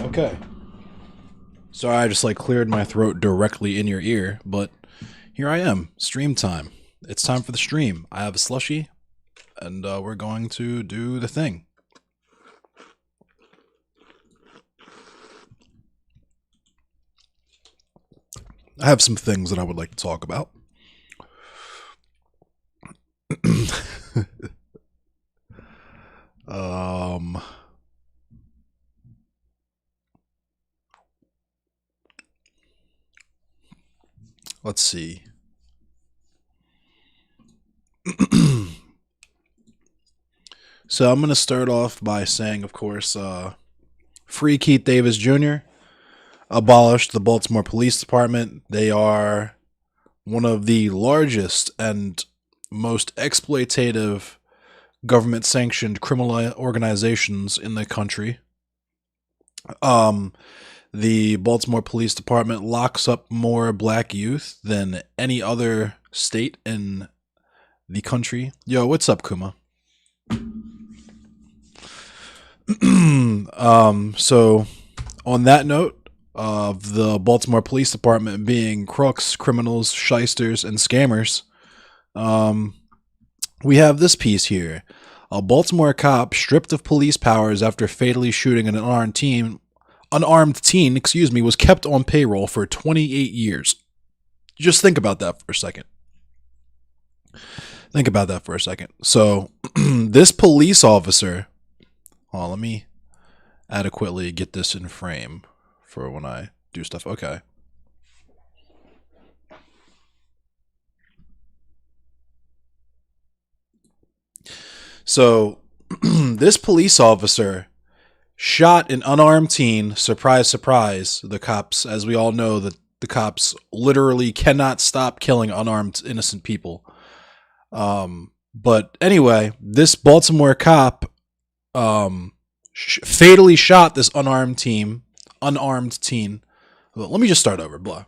Okay. Sorry, I just cleared my throat directly in your ear, but here I am. Stream time. It's time for the stream. I have a slushie, and we're going to do the thing. I have some things that I would like to talk about. um... Let's see. So I'm going to start off by saying, of course, free Keith Davis Jr., abolish the Baltimore Police Department. They are one of the largest and most exploitative government-sanctioned criminal organizations in the country. The Baltimore Police Department locks up more black youth than any other state in the country. Yo, what's up, Kuma? So on that note of the Baltimore Police Department being crooks, criminals, shysters, and scammers, we have this piece here. A Baltimore cop stripped of police powers after fatally shooting an unarmed teen, was kept on payroll for 28 years. Just think about that for a second. So, this police officer... let me adequately get this in frame for when I do stuff. Okay. So, this police officer shot an unarmed teen. Surprise, surprise. The cops, as we all know, that the cops literally cannot stop killing unarmed innocent people. But anyway, this Baltimore cop fatally shot this unarmed teen. Well, let me just start over. Blah.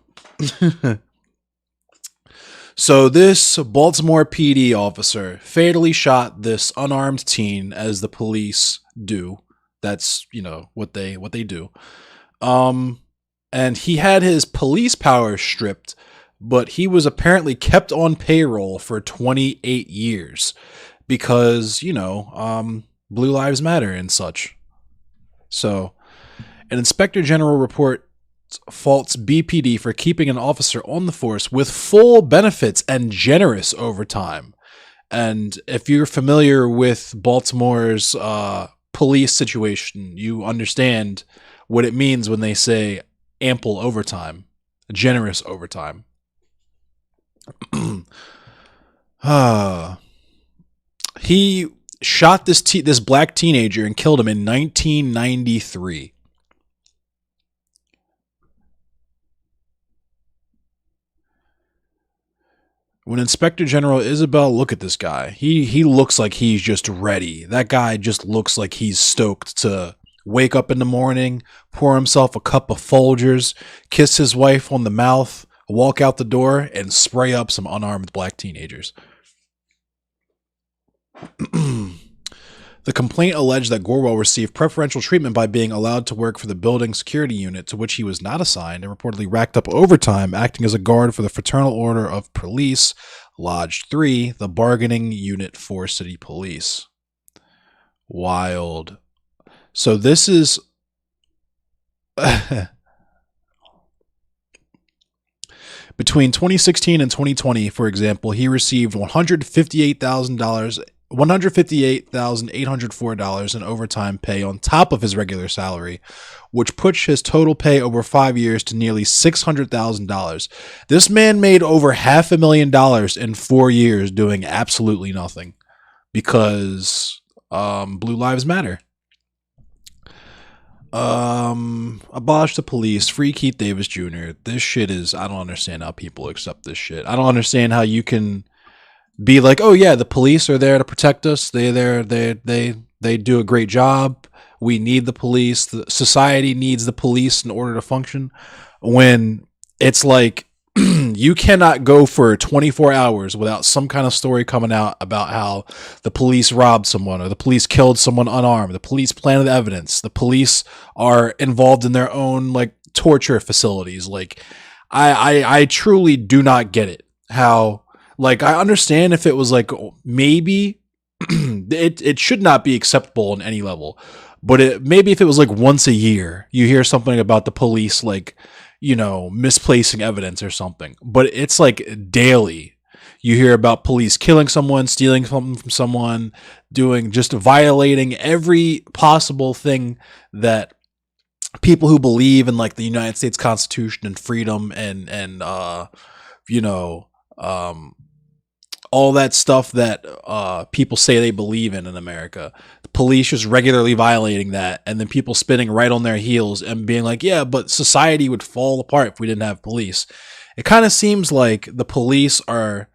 So this Baltimore PD officer fatally shot this unarmed teen, as the police do. That's, what they do. And he had his police powers stripped, but he was apparently kept on payroll for 28 years because, Blue Lives Matter and such. So, an Inspector General report faults BPD for keeping an officer on the force with full benefits and generous overtime. And if you're familiar with Baltimore's police situation, you understand what it means when they say ample overtime, generous overtime. He shot this black teenager and killed him in 1993. When Inspector General Isabel, look at this guy. He looks like he's just ready. That guy just looks like he's stoked to wake up in the morning, pour himself a cup of Folgers, kiss his wife on the mouth, walk out the door, and spray up some unarmed black teenagers. The complaint alleged that Gorwell received preferential treatment by being allowed to work for the building security unit to which he was not assigned, and reportedly racked up overtime acting as a guard for the Fraternal Order of Police, Lodge 3, the bargaining unit for city police. Wild. So this is... Between 2016 and 2020, for example, he received $158,804 in overtime pay on top of his regular salary, which puts his total pay over 5 years to nearly $600,000. This man made over $500,000 in 4 years doing absolutely nothing because Blue Lives Matter. Abolish the police, free Keith Davis Jr. This shit is, I don't understand how people accept this shit. I don't understand how you can be like, oh yeah, the police are there to protect us. They do a great job. We need the police. The society needs the police in order to function. When it's like You cannot go for 24 hours without some kind of story coming out about how the police robbed someone or the police killed someone unarmed. The police planted evidence. The police are involved in their own like torture facilities. Like, I truly do not get it. How, like, I understand if it was like maybe it should not be acceptable on any level, but maybe if it was like once a year, you hear something about the police like, you know, misplacing evidence or something. But it's like daily. You hear about police killing someone, stealing something from someone, doing just violating every possible thing that people who believe in like the United States Constitution and freedom and you know, all that stuff that people say they believe in America. The police just regularly violating that, and then people spinning right on their heels and being like, yeah, but society would fall apart if we didn't have police. It kind of seems like the police are,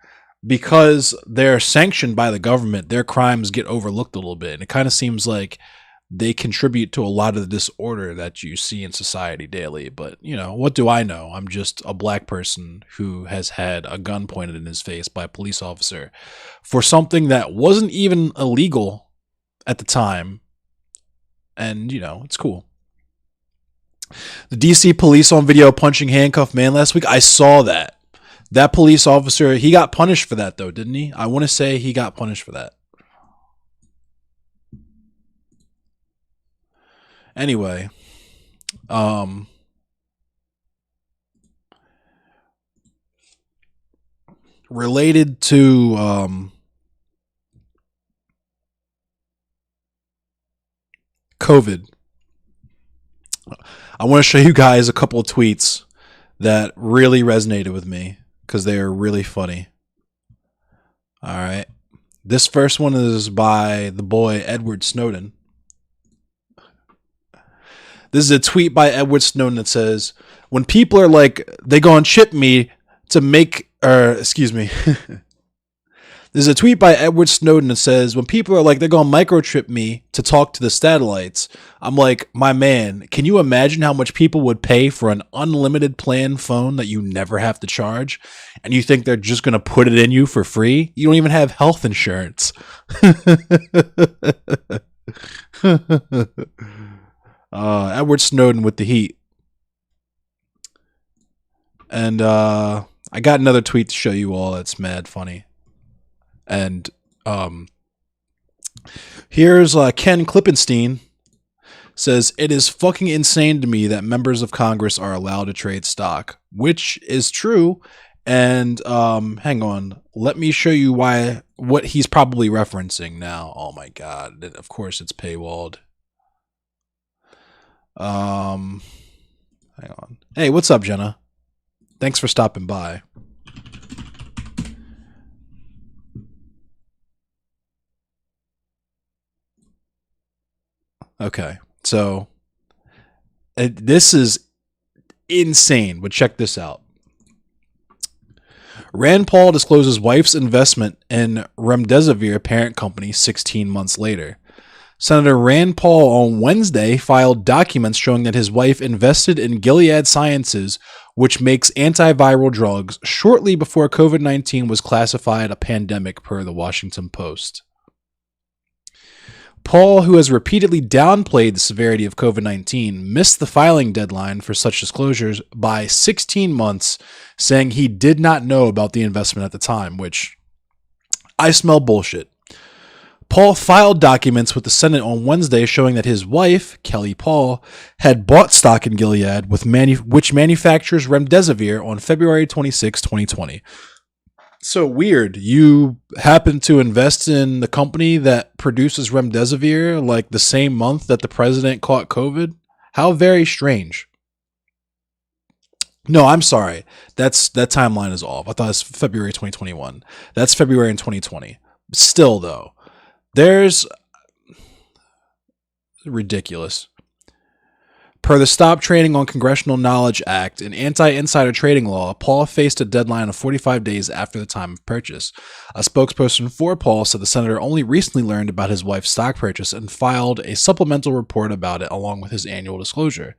because they're sanctioned by the government, their crimes get overlooked a little bit. And it kind of seems like they contribute to a lot of the disorder that you see in society daily. But, you know, what do I know? I'm just a black person who has had a gun pointed in his face by a police officer for something that wasn't even illegal at the time. And, you know, it's cool. The DC police on video punching handcuffed man last week. I saw that. That police officer, he got punished for that though, didn't he? I want to say he got punished for that. Anyway, related to COVID, I want to show you guys a couple of tweets that really resonated with me because they are really funny. All right. This first one is by the boy Edward Snowden. This is a tweet by Edward Snowden that says, when people are like, they go and chip me to make, or excuse me. There's a tweet by Edward Snowden that says, when people are like, they're going to microchip me to talk to the satellites, I'm like, my man, can you imagine how much people would pay for an unlimited plan phone that you never have to charge? And you think they're just going to put it in you for free? You don't even have health insurance. Edward Snowden with the heat. And I got another tweet to show you all that's mad funny. And here's Ken Klippenstein says, it is fucking insane to me that members of Congress are allowed to trade stock, which is true. And hang on, let me show you what he's probably referencing now. Oh my God, of course it's paywalled. Hang on. Hey, what's up, Jenna? Thanks for stopping by. Okay, so this is insane, but check this out. Rand Paul discloses wife's investment in Remdesivir parent company 16 months later. Senator Rand Paul on Wednesday filed documents showing that his wife invested in Gilead Sciences, which makes antiviral drugs, shortly before COVID-19 was classified a pandemic, per the Washington Post. Paul, who has repeatedly downplayed the severity of COVID-19, missed the filing deadline for such disclosures by 16 months, saying he did not know about the investment at the time, which I smell bullshit. Paul filed documents with the Senate on Wednesday showing that his wife, Kelly Paul, had bought stock in Gilead, which manufactures Remdesivir, on February 26, 2020. So weird. You happen to invest in the company that produces Remdesivir like the same month that the president caught COVID? How very strange. No, I'm sorry. That timeline is off. I thought it was February 2021. That's February in 2020. Still, though, there's ridiculous. Per the Stop Trading on Congressional Knowledge Act, an anti-insider trading law, Paul faced a deadline of 45 days after the time of purchase. A spokesperson for Paul said the senator only recently learned about his wife's stock purchase and filed a supplemental report about it along with his annual disclosure.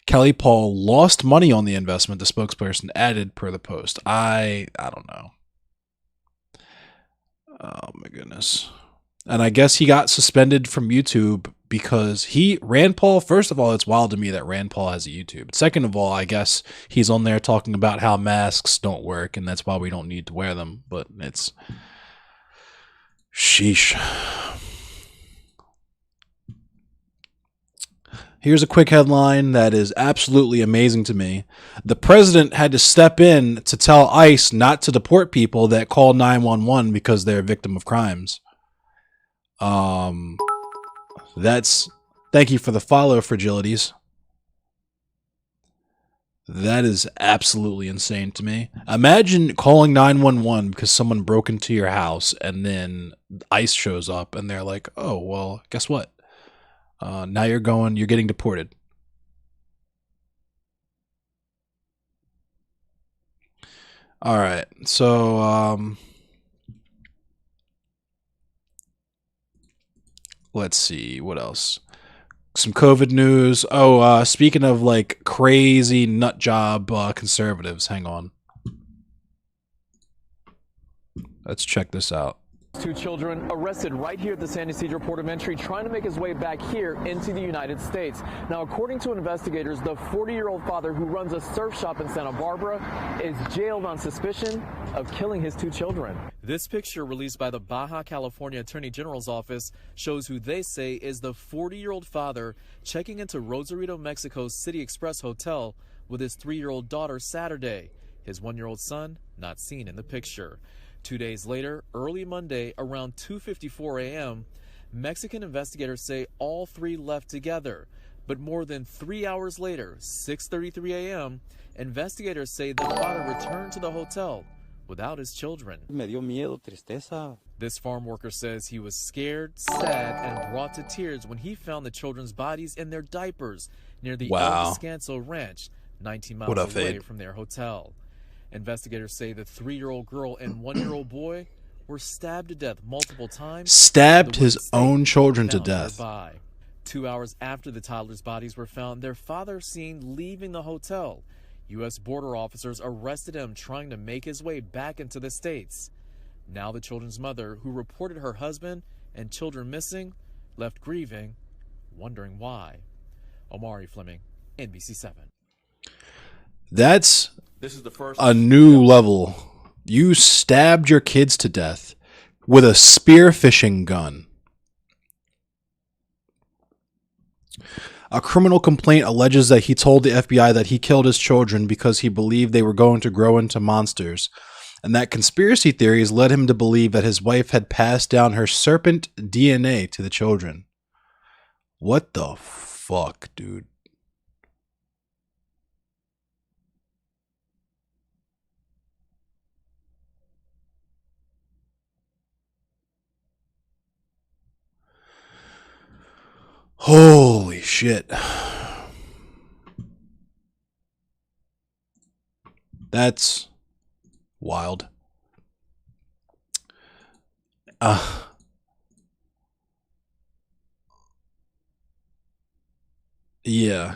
Kelly Paul lost money on the investment, the spokesperson added per the Post. I don't know. Oh my goodness. And I guess he got suspended from YouTube because Rand Paul, first of all, it's wild to me that Rand Paul has a YouTube. Second of all, I guess he's on there talking about how masks don't work and that's why we don't need to wear them. But it's sheesh. Here's a quick headline that is absolutely amazing to me. The president had to step in to tell ICE not to deport people that call 911 because they're a victim of crimes. Thank you for the follow, Fragilities. That is absolutely insane to me. Imagine calling 911 because someone broke into your house and then ICE shows up and they're like, oh, well, guess what? Now you're getting deported. All right. So, let's see what else. Some COVID news. Oh, speaking of like crazy nut job conservatives, hang on. Let's check this out. Two children arrested right here at the San Ysidro Port of Entry trying to make his way back here into the United States. Now, according to investigators, the 40-year-old father who runs a surf shop in Santa Barbara is jailed on suspicion of killing his two children. This picture released by the Baja California Attorney General's office shows who they say is the 40-year-old father checking into Rosarito, Mexico's City Express Hotel with his 3-year-old daughter Saturday. His 1-year-old son not seen in the picture. 2 days later, early Monday, around 2:54 a.m., Mexican investigators say all three left together. But more than 3 hours later, 6:33 a.m., investigators say the father returned to the hotel without his children. Me dio miedo, tristeza. This farm worker says he was scared, sad, and brought to tears when he found the children's bodies in their diapers near the El Descanso Ranch, 19 miles away from their hotel. Investigators say the 3-year-old girl and 1-year-old boy were stabbed to death multiple times. Stabbed his own children to death. Nearby. 2 hours after the toddlers' bodies were found, their father seen leaving the hotel. U.S. border officers arrested him trying to make his way back into the States. Now the children's mother, who reported her husband and children missing, left grieving, wondering why. Omari Fleming, NBC7. That's a new level. You stabbed your kids to death with a spearfishing gun. A criminal complaint alleges that he told the FBI that he killed his children because he believed they were going to grow into monsters, and that conspiracy theories led him to believe that his wife had passed down her serpent DNA to the children. What the fuck, dude? Holy shit. That's wild. Yeah.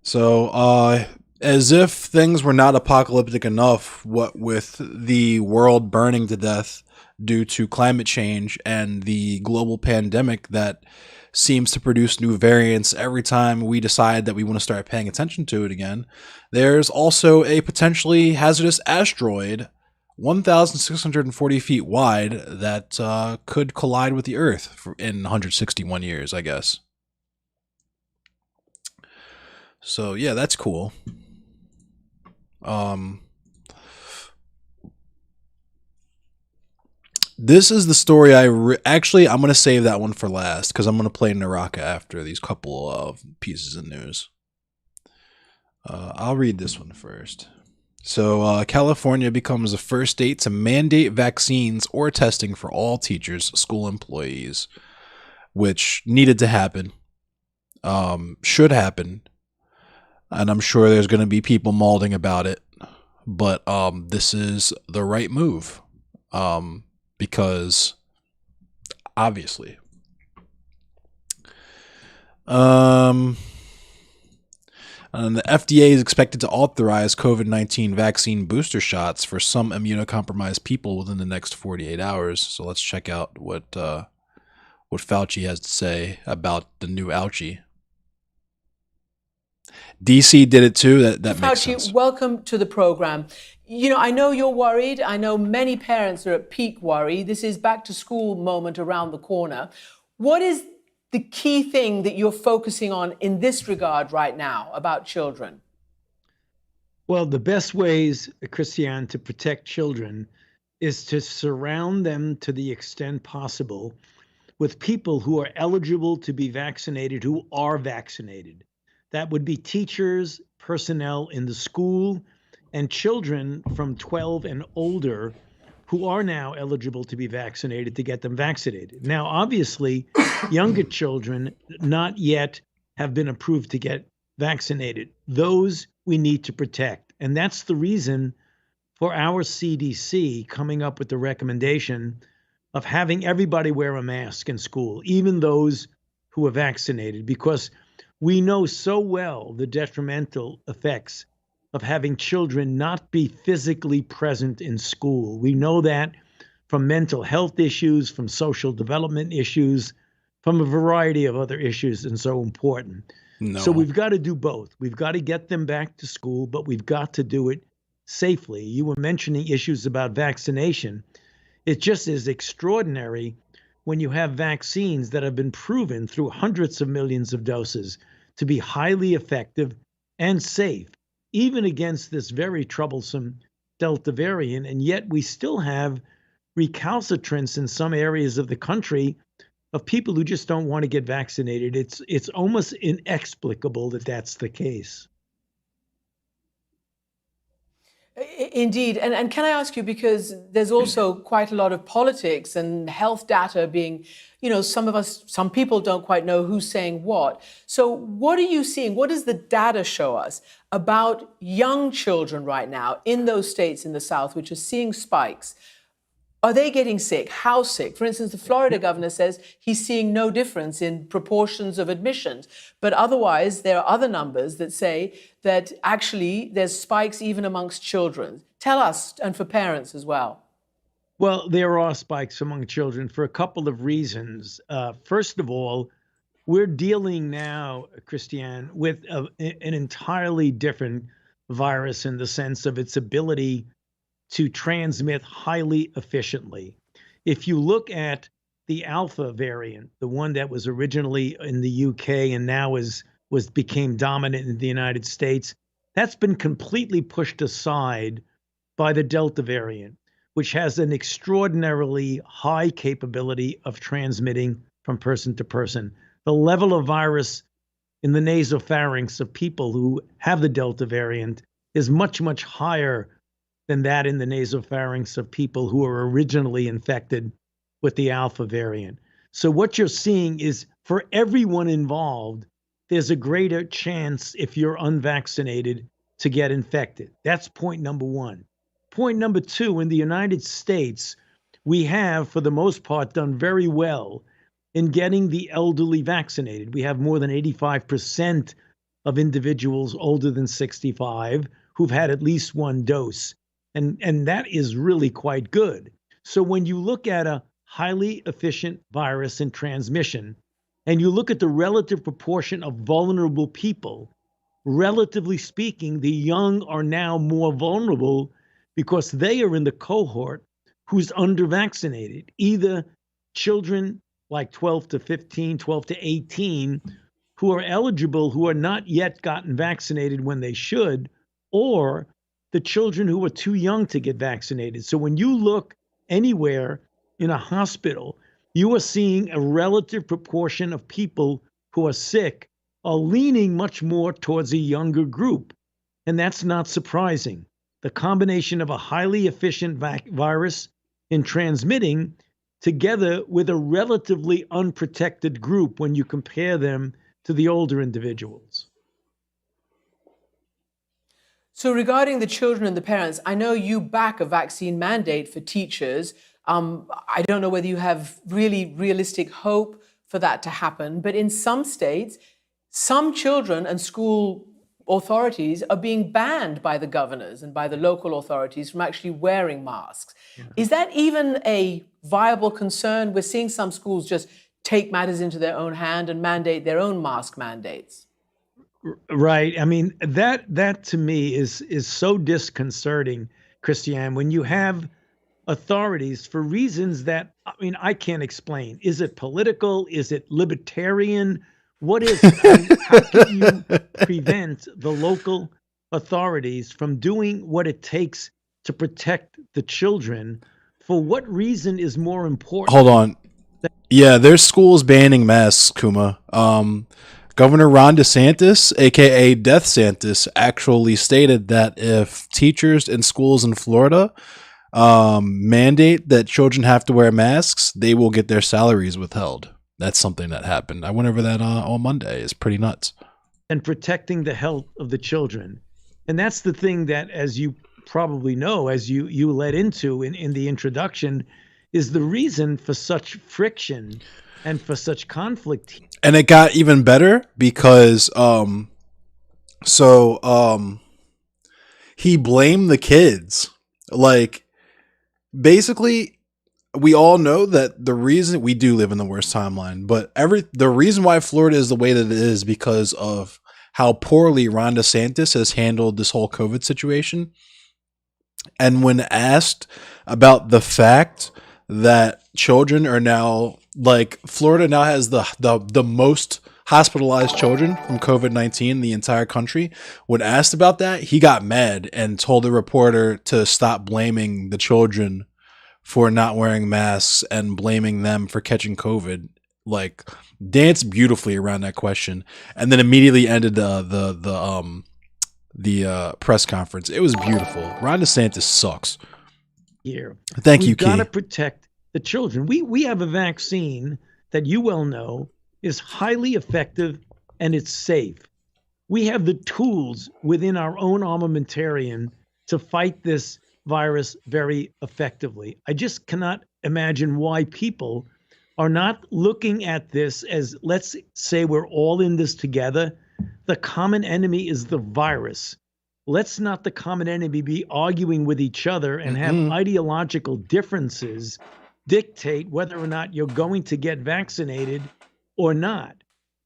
So, as if things were not apocalyptic enough, what with the world burning to death due to climate change and the global pandemic that seems to produce new variants every time we decide that we want to start paying attention to it again, there's also a potentially hazardous asteroid 1,640 feet wide that could collide with the Earth in 161 years, I guess. So, yeah, that's cool. This is the story actually, I'm going to save that one for last because I'm going to play Naraka after these couple of pieces of news. I'll read this one first. So, California becomes the first state to mandate vaccines or testing for all teachers, school employees, which needed to happen. should happen, and I'm sure there's going to be people malding about it, but this is the right move, because obviously. And the FDA is expected to authorize COVID-19 vaccine booster shots for some immunocompromised people within the next 48 hours. So let's check out what Fauci has to say about the new ouchie. DC did it too. That makes sense. Fauci, welcome to the program. You know, I know you're worried. I know many parents are at peak worry. This is back to school moment around the corner. What is the key thing that you're focusing on in this regard right now about children? Well, the best ways, Christiane, to protect children is to surround them to the extent possible with people who are eligible to be vaccinated, who are vaccinated. That would be teachers, personnel in the school, and children from 12 and older who are now eligible to be vaccinated, to get them vaccinated. Now, obviously, younger children not yet have been approved to get vaccinated. Those we need to protect. And that's the reason for our CDC coming up with the recommendation of having everybody wear a mask in school, even those who are vaccinated, because we know so well the detrimental effects of having children not be physically present in school. We know that from mental health issues, from social development issues, from a variety of other issues, and so important. No. So we've got to do both. We've got to get them back to school, but we've got to do it safely. You were mentioning issues about vaccination. It just is extraordinary when you have vaccines that have been proven through hundreds of millions of doses to be highly effective and safe, even against this very troublesome Delta variant. And yet we still have recalcitrance in some areas of the country of people who just don't want to get vaccinated. It's almost inexplicable that that's the case. Indeed. And can I ask you, because there's also quite a lot of politics and health data being, you know, some people don't quite know who's saying what. So what are you seeing? What does the data show us about young children right now in those states in the South which are seeing spikes? Are they getting sick? How sick? For instance, the Florida governor says he's seeing no difference in proportions of admissions. But otherwise, there are other numbers that say that actually there's spikes even amongst children. Tell us, and for parents as well. Well, there are spikes among children for a couple of reasons. First of all, we're dealing now, Christiane, with an entirely different virus in the sense of its ability to transmit highly efficiently. If you look at the Alpha variant, the one that was originally in the UK and now became dominant in the United States, that's been completely pushed aside by the Delta variant, which has an extraordinarily high capability of transmitting from person to person. The level of virus in the nasopharynx of people who have the Delta variant is much, much higher than that in the nasopharynx of people who were originally infected with the Alpha variant. So what you're seeing is for everyone involved, there's a greater chance if you're unvaccinated to get infected. That's point number one. Point number two, in the United States, we have, for the most part, done very well in getting the elderly vaccinated. We have more than 85% of individuals older than 65 who've had at least one dose. And that is really quite good. So when you look at a highly efficient virus in transmission, and you look at the relative proportion of vulnerable people, relatively speaking, the young are now more vulnerable because they are in the cohort who's under-vaccinated, either children like 12 to 15, 12 to 18, who are eligible, who are not yet gotten vaccinated when they should, or the children who are too young to get vaccinated. So when you look anywhere in a hospital, you are seeing a relative proportion of people who are sick are leaning much more towards a younger group. And that's not surprising. The combination of a highly efficient virus in transmitting together with a relatively unprotected group when you compare them to the older individuals. So regarding the children and the parents, I know you back a vaccine mandate for teachers. I don't know whether you have really realistic hope for that to happen, but in some states, some children and school authorities are being banned by the governors and by the local authorities from actually wearing masks. Yeah. Is that even a viable concern? We're seeing some schools just take matters into their own hand and mandate their own mask mandates. Right. I mean, that to me is so disconcerting, Christiane, when you have authorities for reasons that, I mean, I can't explain. Is it political? Is it libertarian? What is it? I mean, how can you prevent the local authorities from doing what it takes to protect the children? For what reason is more important? Hold on. Yeah, there's schools banning masks, Kuma. Governor Ron DeSantis, aka Death Santis, actually stated that if teachers in schools in Florida mandate that children have to wear masks, they will get their salaries withheld. That's something that happened. I went over that on Monday. It's pretty nuts. And protecting the health of the children. And that's the thing that, as you probably know, as you led into in the introduction, is the reason for such friction and for such conflict. And it got even better because he blamed the kids. Like, basically, we all know that the reason we do live in the worst timeline, but the reason why Florida is the way that it is because of how poorly Ron DeSantis has handled this whole COVID situation. And when asked about the fact that children are now, like, Florida now has the most hospitalized children from COVID-19 in the entire country. When asked about that, he got mad and told the reporter to stop blaming the children for not wearing masks and blaming them for catching COVID. Like, danced beautifully around that question, and then immediately ended the press conference. It was beautiful. Ron DeSantis sucks. Here, thank you, We've got to protect the children. We have a vaccine that you well know is highly effective and it's safe. We have the tools within our own armamentarium to fight this virus very effectively. I just cannot imagine why people are not looking at this as, let's say we're all in this together. The common enemy is the virus. Let's not the common enemy be arguing with each other and have ideological differences dictate whether or not you're going to get vaccinated or not.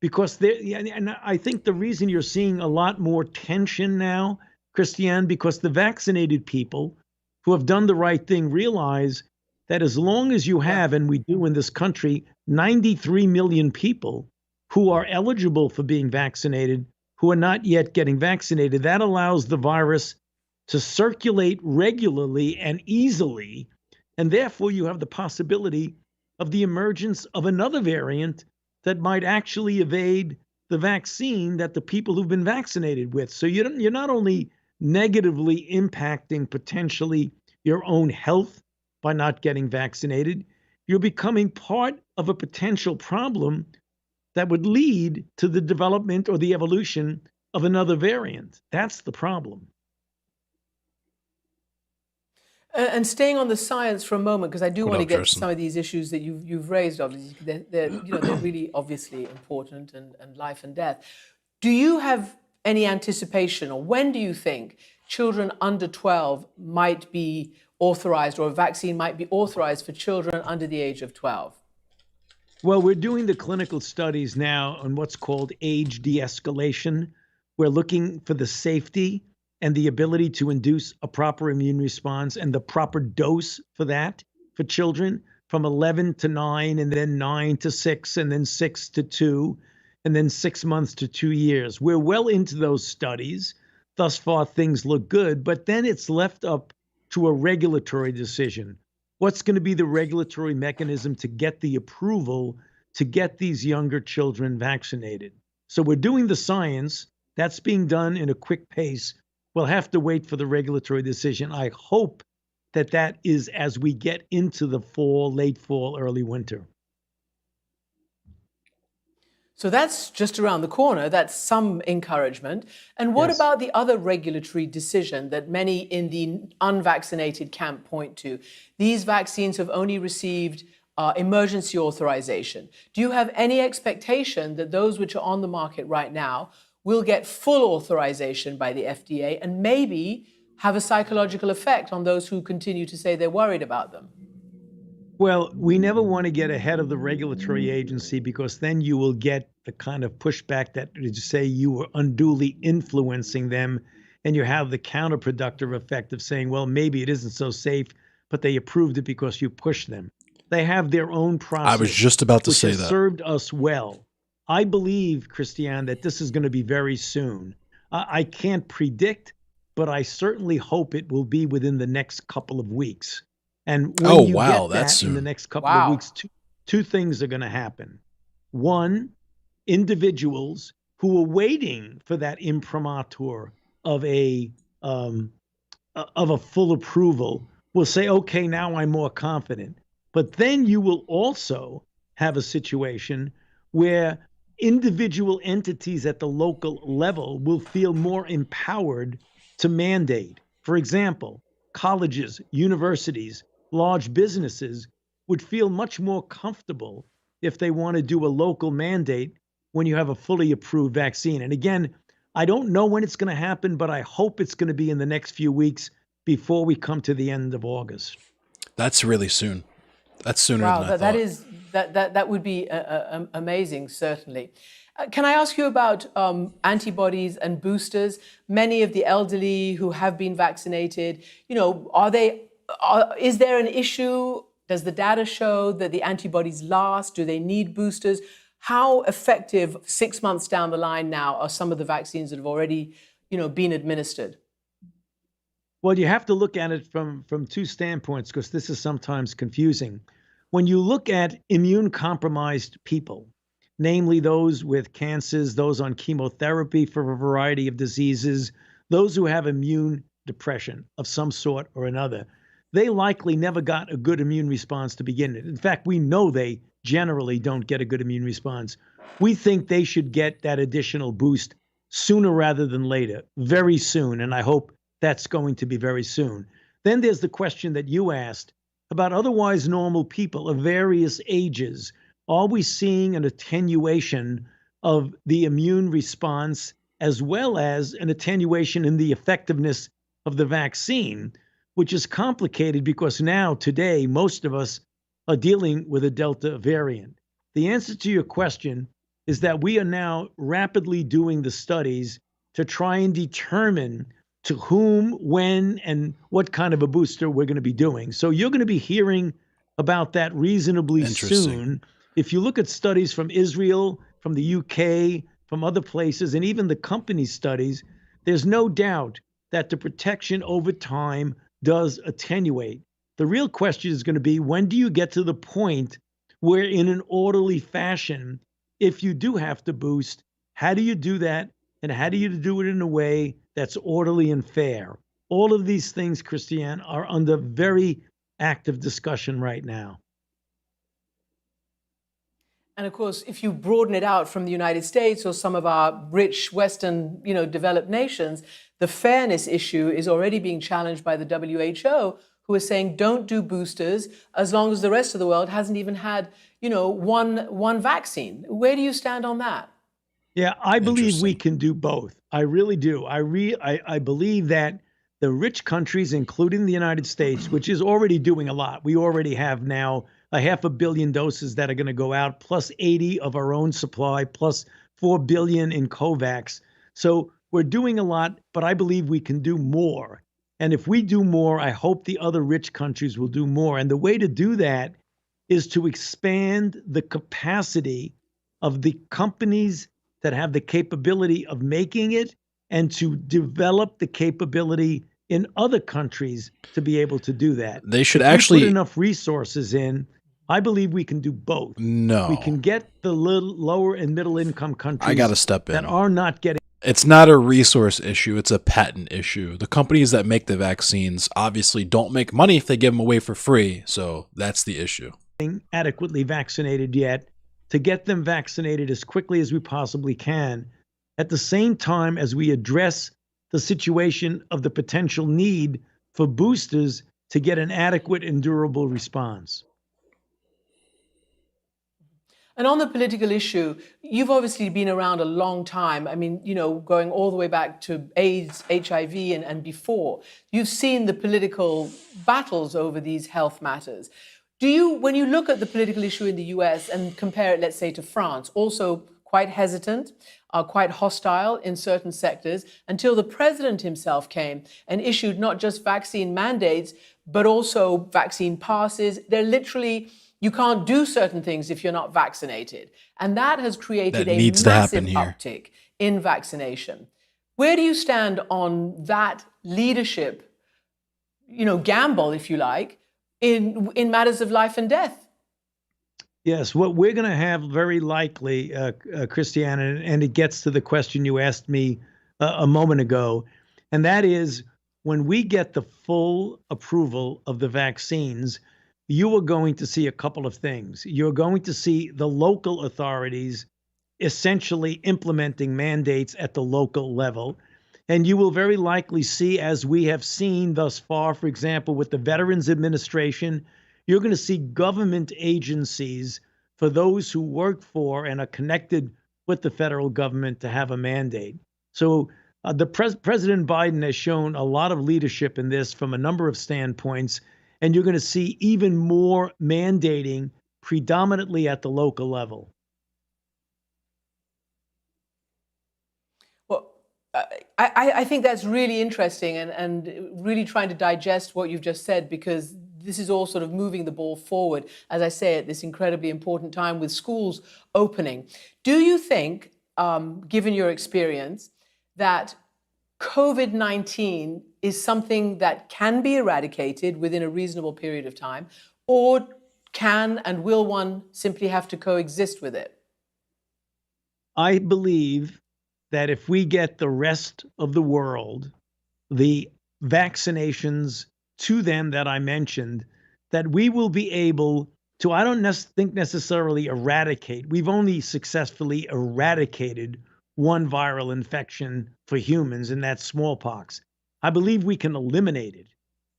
Because and I think the reason you're seeing a lot more tension now, Christiane, because the vaccinated people who have done the right thing realize that as long as you have, and we do in this country, 93 million people who are eligible for being vaccinated, who are not yet getting vaccinated, that allows the virus to circulate regularly and easily. And therefore, you have the possibility of the emergence of another variant that might actually evade the vaccine that the people who've been vaccinated with. So you're not only negatively impacting potentially your own health by not getting vaccinated, you're becoming part of a potential problem that would lead to the development or the evolution of another variant. That's the problem. And staying on the science for a moment, because I do want to get to Tristan? some of these issues that you've raised. Obviously, they're really obviously important and life and death. Do you have any anticipation, or when do you think children under 12 might be authorized, or a vaccine might be authorized for children under the age of 12? Well, we're doing the clinical studies now on what's called age de-escalation. We're looking for the safety and the ability to induce a proper immune response and the proper dose for that for children from 11 to 9, and then 9 to 6, and then 6 to 2, and then 6 months to 2 years. We're well into those studies. Thus far, things look good, but then it's left up to a regulatory decision. What's going to be the regulatory mechanism to get the approval to get these younger children vaccinated? So we're doing the science. That's being done in a quick pace. We'll have to wait for the regulatory decision. I hope that is as we get into the fall, late fall, early winter. So that's just around the corner. That's some encouragement. And what Yes. about the other regulatory decision that many in the unvaccinated camp point to? These vaccines have only received emergency authorization. Do you have any expectation that those which are on the market right now will get full authorization by the FDA and maybe have a psychological effect on those who continue to say they're worried about them? Well, we never want to get ahead of the regulatory agency because then you will get the kind of pushback that would say you were unduly influencing them, and you have the counterproductive effect of saying, well, maybe it isn't so safe, but they approved it because you pushed them. They have their own process. I was just about to which say has that. served us well. I believe, Christiane, that this is going to be very soon. I can't predict, but I certainly hope it will be within the next couple of weeks. And when Oh, you wow, get that's that in the soon. next couple of Wow. weeks, two things are going to happen. One, individuals who are waiting for that imprimatur of a full approval will say, okay, now I'm more confident. But then you will also have a situation where individual entities at the local level will feel more empowered to mandate. For example, colleges, universities, large businesses would feel much more comfortable if they want to do a local mandate when you have a fully approved vaccine. And again, I don't know when it's going to happen, but I hope it's going to be in the next few weeks before we come to the end of August. That's really soon. That's sooner Wow, than I that thought. is that would be amazing, certainly. Can I ask you about antibodies and boosters? Many of the elderly who have been vaccinated, is there an issue? Does the data show that the antibodies last? Do they need boosters? How effective 6 months down the line now are some of the vaccines that have already, been administered? Well, you have to look at it from two standpoints because this is sometimes confusing. When you look at immune compromised people, namely those with cancers, those on chemotherapy for a variety of diseases, those who have immune depression of some sort or another, they likely never got a good immune response to begin with. In fact, we know they generally don't get a good immune response. We think they should get that additional boost sooner rather than later, very soon. And I hope that's going to be very soon. Then there's the question that you asked about otherwise normal people of various ages. Are we seeing an attenuation of the immune response as well as an attenuation in the effectiveness of the vaccine, which is complicated because now, today, most of us are dealing with a Delta variant? The answer to your question is that we are now rapidly doing the studies to try and determine to whom, when, and what kind of a booster we're going to be doing. So you're going to be hearing about that reasonably soon. If you look at studies from Israel, from the UK, from other places, and even the company studies, there's no doubt that the protection over time does attenuate. The real question is going to be, when do you get to the point where in an orderly fashion, if you do have to boost, how do you do that? And how do you do it in a way that's orderly and fair? All of these things, Christiane, are under very active discussion right now. And of course, if you broaden it out from the United States or some of our rich Western, developed nations, the fairness issue is already being challenged by the WHO, who is saying don't do boosters as long as the rest of the world hasn't even had, one vaccine. Where do you stand on that? Yeah, I believe we can do both. I really do. I believe that the rich countries, including the United States, which is already doing a lot. We already have now 500 million doses that are going to go out, plus 80 of our own supply, plus 4 billion in COVAX. So we're doing a lot, but I believe we can do more. And if we do more, I hope the other rich countries will do more. And the way to do that is to expand the capacity of the companies that have the capability of making it and to develop the capability in other countries to be able to do that. They should If we actually put enough resources in. I believe we can do both. No. We can get the lower and middle income countries I got to step in. that are not getting. It's not a resource issue. It's a patent issue. The companies that make the vaccines obviously don't make money if they give them away for free. So that's the issue. Adequately vaccinated yet to get them vaccinated as quickly as we possibly can, at the same time as we address the situation of the potential need for boosters to get an adequate and durable response. And on the political issue, you've obviously been around a long time. I mean, going all the way back to AIDS, HIV, and before. You've seen the political battles over these health matters. When you look at the political issue in the US and compare it, let's say, to France, also quite hesitant, quite hostile in certain sectors, until the president himself came and issued not just vaccine mandates, but also vaccine passes. They're literally, you can't do certain things if you're not vaccinated. And that has created a massive uptick in vaccination. Where do you stand on that leadership, gamble, if you like, in matters of life and death? Yes, what we're going to have very likely, Christiane, and it gets to the question you asked me a moment ago, and that is when we get the full approval of the vaccines, you are going to see a couple of things. You're going to see the local authorities essentially implementing mandates at the local level. And you will very likely see, as we have seen thus far, for example, with the Veterans Administration, you're going to see government agencies for those who work for and are connected with the federal government to have a mandate. So President Biden has shown a lot of leadership in this from a number of standpoints, and you're going to see even more mandating predominantly at the local level. I think that's really interesting and really trying to digest what you've just said, because this is all sort of moving the ball forward, as I say, at this incredibly important time with schools opening. Do you think, given your experience, that COVID-19 is something that can be eradicated within a reasonable period of time, or can and will one simply have to coexist with it? I believe that if we get the rest of the world, the vaccinations to them that I mentioned, that we will be able to, I don't think necessarily eradicate. We've only successfully eradicated one viral infection for humans, and that's smallpox. I believe we can eliminate it.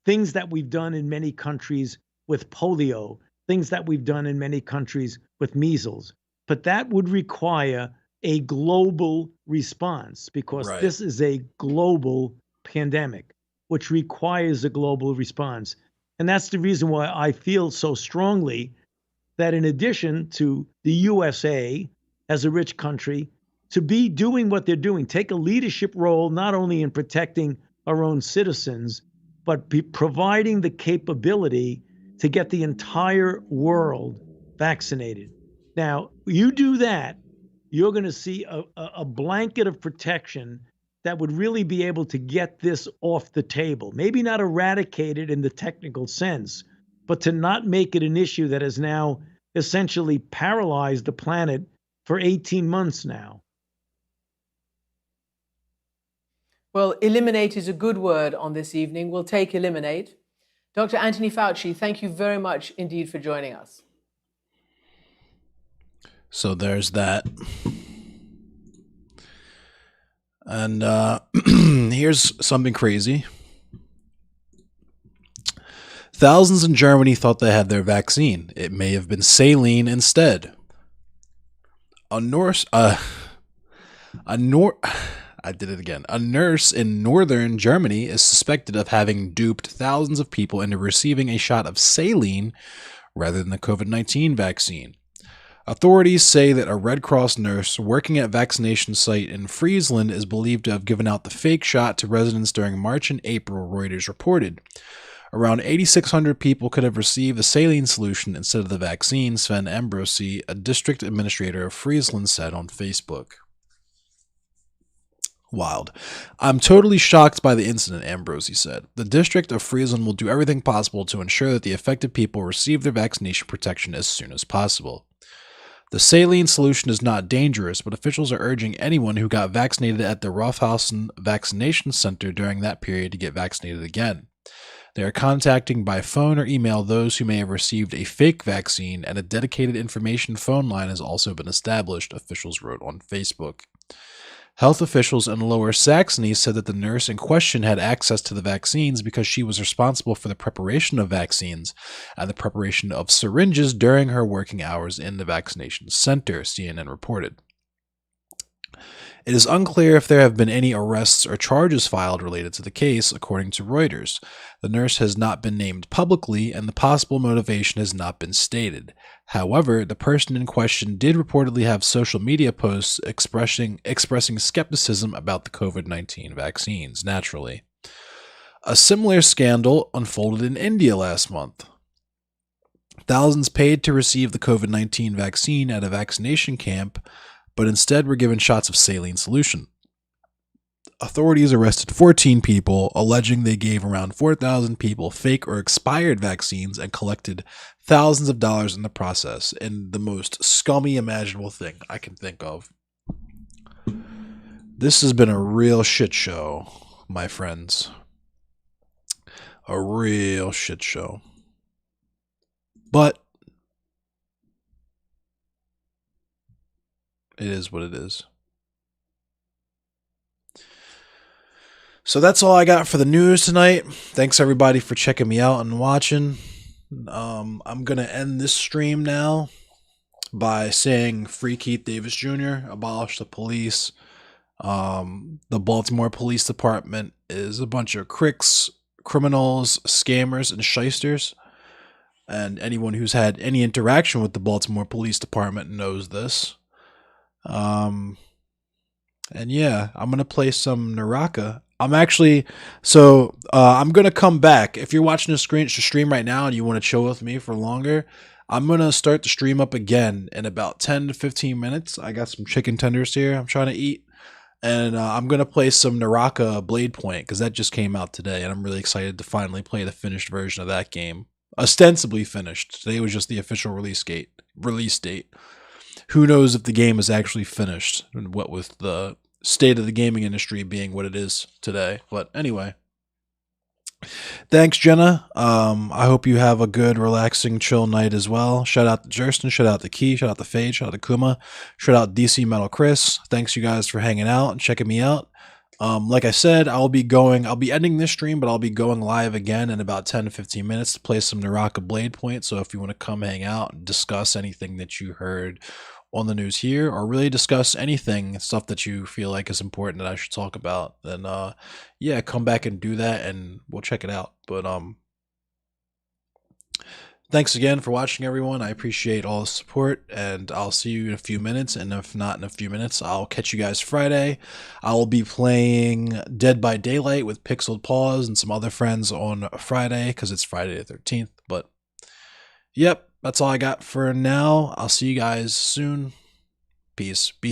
Things that we've done in many countries with polio, things that we've done in many countries with measles. But that would require a global response, because this is a global pandemic, which requires a global response. And that's the reason why I feel so strongly that in addition to the USA as a rich country, to be doing what they're doing, take a leadership role, not only in protecting our own citizens, but be providing the capability to get the entire world vaccinated. Now, you do that, you're going to see a blanket of protection that would really be able to get this off the table. Maybe not eradicate it in the technical sense, but to not make it an issue that has now essentially paralyzed the planet for 18 months now. Well, eliminate is a good word on this evening. We'll take eliminate. Dr. Anthony Fauci, thank you very much indeed for joining us. So there's that. And here's something crazy. Thousands in Germany thought they had their vaccine. It may have been saline instead. A nurse in northern Germany is suspected of having duped thousands of people into receiving a shot of saline rather than the COVID-19 vaccine. Authorities say that a Red Cross nurse working at a vaccination site in Friesland is believed to have given out the fake shot to residents during March and April, Reuters reported. Around 8,600 people could have received the saline solution instead of the vaccine, Sven Ambrosi, a district administrator of Friesland, said on Facebook. Wild. I'm totally shocked by the incident, Ambrosi said. The district of Friesland will do everything possible to ensure that the affected people receive their vaccination protection as soon as possible. The saline solution is not dangerous, but officials are urging anyone who got vaccinated at the Rothhausen Vaccination Center during that period to get vaccinated again. They are contacting by phone or email those who may have received a fake vaccine, and a dedicated information phone line has also been established, officials wrote on Facebook. Health officials in Lower Saxony said that the nurse in question had access to the vaccines because she was responsible for the preparation of vaccines and the preparation of syringes during her working hours in the vaccination center, CNN reported. It is unclear if there have been any arrests or charges filed related to the case, according to Reuters. The nurse has not been named publicly, and the possible motivation has not been stated. However, the person in question did reportedly have social media posts expressing skepticism about the COVID-19 vaccines, naturally. A similar scandal unfolded in India last month. Thousands paid to receive the COVID-19 vaccine at a vaccination camp, but instead were given shots of saline solution. Authorities arrested 14 people, alleging they gave around 4,000 people fake or expired vaccines and collected thousands of dollars in the process, in the most scummy imaginable thing I can think of. This has been a real shit show, my friends. A real shit show. But it is what it is. So that's all I got for the news tonight. Thanks everybody for checking me out and watching. I'm going to end this stream now by saying free Keith Davis Jr., abolish the police. The Baltimore Police Department is a bunch of cricks, criminals, scammers, and shysters. And anyone who's had any interaction with the Baltimore Police Department knows this. And yeah, I'm going to play some Naraka. I'm going to come back. If you're watching the stream right now and you want to chill with me for longer, I'm going to start the stream up again in about 10 to 15 minutes. I got some chicken tenders here I'm trying to eat. And I'm going to play some Naraka Blade Point because that just came out today. And I'm really excited to finally play the finished version of that game. Ostensibly finished. Today was just the official release date. Who knows if the game is actually finished, and what with the state of the gaming industry being what it is today. But anyway, thanks, Jenna. I hope you have a good, relaxing, chill night as well. Shout out to Jersten, shout out to Key, shout out to Fade, shout out to Kuma, shout out DC Metal Chris. Thanks you guys for hanging out and checking me out. Like I said, I'll be ending this stream, but I'll be going live again in about 10 to 15 minutes to play some Naraka Blade Point. So if you want to come hang out and discuss anything that you heard on the news here, or really discuss anything, stuff that you feel like is important that I should talk about, then yeah, come back and do that and we'll check it out. But thanks again for watching, everyone. I appreciate all the support, and I'll see you in a few minutes. And if not in a few minutes, I'll catch you guys Friday. I'll be playing Dead by Daylight with Pixeled Paws and some other friends on Friday because it's Friday the 13th. But yep, that's all I got for now. I'll see you guys soon. Peace. Be safe.